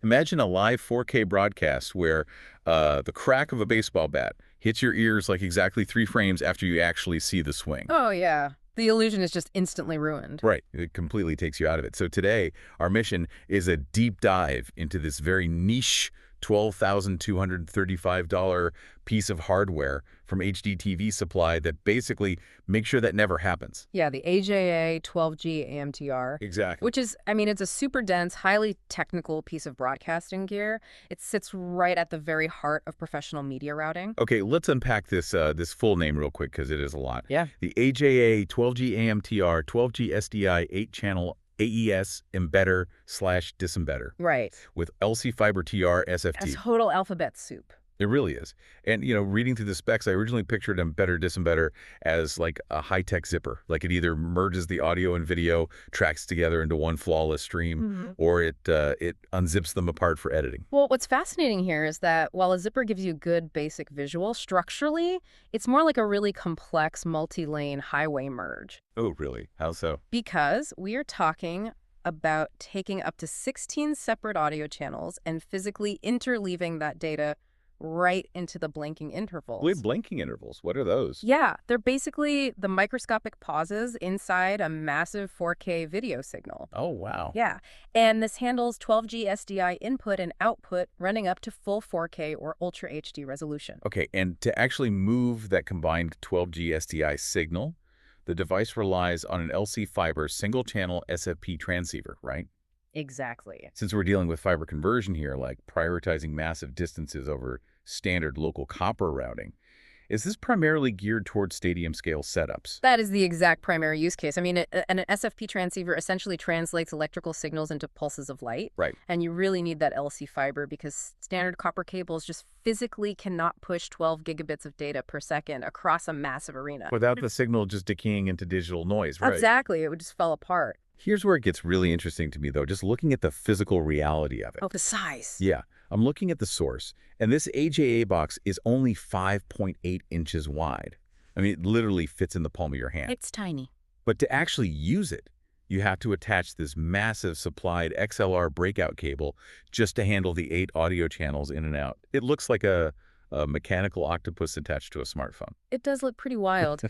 Imagine a live 4K broadcast where the crack of a baseball bat hits your ears like exactly 3 frames after you actually see the swing. Oh, yeah. The illusion is just instantly ruined. Right. It completely takes you out of it. So today, our mission is a deep dive into this very niche $12,235 piece of hardware from HDTV Supply that basically makes sure that never happens. Yeah, the AJA 12G-AM-TR. Exactly. Which is, I mean, it's a super dense, highly technical piece of broadcasting gear. It sits right at the very heart of professional media routing. Okay, let's unpack this full name real quick because it is a lot. Yeah. The AJA 12G-AM-TR 12G-SDI 8-channel AES Embedder / Disembedder Right. with LC Fiber TR A SFP. total alphabet soup. It really is. And, reading through the specs, I originally pictured Embedder Disembedder as like a high-tech zipper. Like it either merges the audio and video tracks together into one flawless stream, or it unzips them apart for editing. Well, what's fascinating here is that while a zipper gives you good basic visual, structurally, it's more like a really complex multi-lane highway merge. Oh, really? How so? Because we are talking about taking up to 16 separate audio channels and physically interleaving that data right into the blinking intervals. Wait, blinking intervals. What are those? Yeah, they're basically the microscopic pauses inside a massive 4K video signal. Oh, wow. Yeah, and this handles 12G SDI input and output running up to full 4K or Ultra HD resolution. Okay, and to actually move that combined 12G SDI signal, the device relies on an LC Fiber single-channel SFP transceiver, right? Exactly. Since we're dealing with fiber conversion here, like prioritizing massive distances over standard local copper routing, is this primarily geared towards stadium-scale setups? That is the exact primary use case. I mean, an SFP transceiver essentially translates electrical signals into pulses of light. Right. And you really need that LC fiber because standard copper cables just physically cannot push 12 gigabits of data per second across a massive arena. Without the signal just decaying into digital noise, right? Exactly. It would just fall apart. Here's where it gets really interesting to me, though, just looking at the physical reality of it. Oh, the size. Yeah, I'm looking at the source, and this AJA box is only 5.8 inches wide. I mean, it literally fits in the palm of your hand. It's tiny. But to actually use it, you have to attach this massive supplied XLR breakout cable just to handle the 8 audio channels in and out. It looks like a mechanical octopus attached to a smartphone. It does look pretty wild.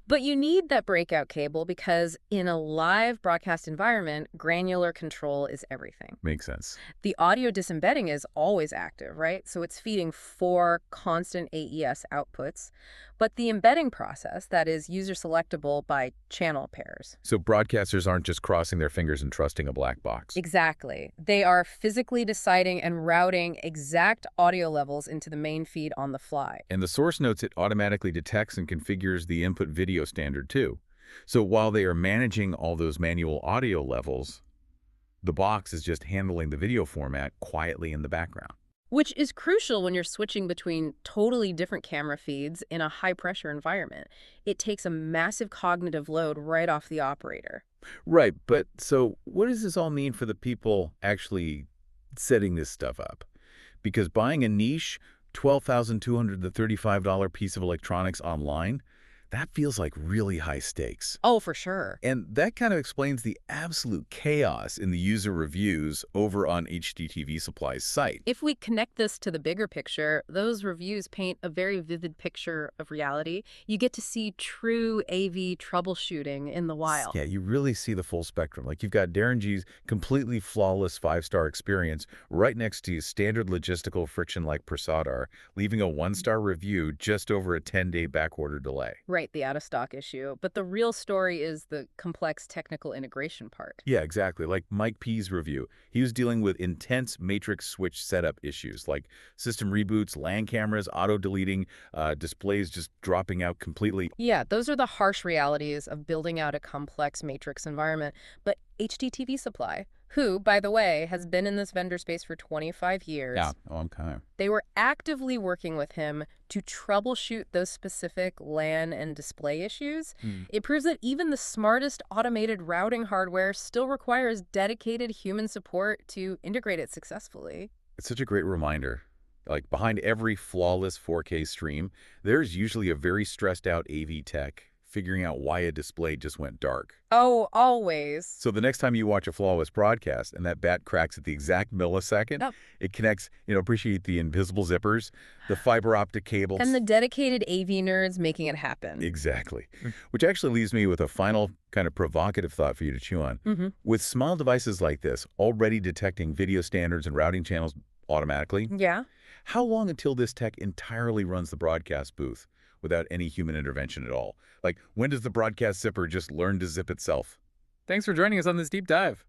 But you need that breakout cable because in a live broadcast environment, granular control is everything. Makes sense. The audio disembedding is always active, right? So it's feeding 4 constant AES outputs. But the embedding process, that is user selectable by channel pairs. So broadcasters aren't just crossing their fingers and trusting a black box. Exactly. They are physically deciding and routing exact audio levels into the main feed on the fly. And the source notes it automatically detects and configures the input video standard too. So while they are managing all those manual audio levels, the box is just handling the video format quietly in the background. Which is crucial when you're switching between totally different camera feeds in a high-pressure environment. It takes a massive cognitive load right off the operator. Right, but so what does this all mean for the people actually setting this stuff up? Because buying a niche $12,235 piece of electronics online, that feels like really high stakes. Oh, for sure. And that kind of explains the absolute chaos in the user reviews over on HDTV Supply's site. If we connect this to the bigger picture, those reviews paint a very vivid picture of reality. You get to see true AV troubleshooting in the wild. Yeah, you really see the full spectrum. Like you've got Darren G's completely flawless 5-star experience right next to standard logistical friction like Prasadar, leaving a 1-star review just over a 10-day backorder delay. Right, the out-of-stock issue. But the real story is the complex technical integration part. Yeah, exactly. Like Mike P's review. He was dealing with intense matrix switch setup issues like system reboots, LAN cameras, auto-deleting, displays just dropping out completely. Yeah, those are the harsh realities of building out a complex matrix environment. But HDTV Supply, who, by the way, has been in this vendor space for 25 years. Yeah, okay. They were actively working with him to troubleshoot those specific LAN and display issues. It proves that even the smartest automated routing hardware still requires dedicated human support to integrate it successfully. It's such a great reminder. Like behind every flawless 4K stream, there's usually a very stressed out AV tech figuring out why a display just went dark. Oh, always. So the next time you watch a flawless broadcast and that bat cracks at the exact millisecond, Yep. it connects, appreciate the invisible zippers, the fiber optic cables. And the dedicated AV nerds making it happen. Exactly. Which actually leaves me with a final kind of provocative thought for you to chew on. With small devices like this, already detecting video standards and routing channels automatically, Yeah. how long until this tech entirely runs the broadcast booth without any human intervention at all? Like, when does the broadcast zipper just learn to zip itself? Thanks for joining us on this deep dive.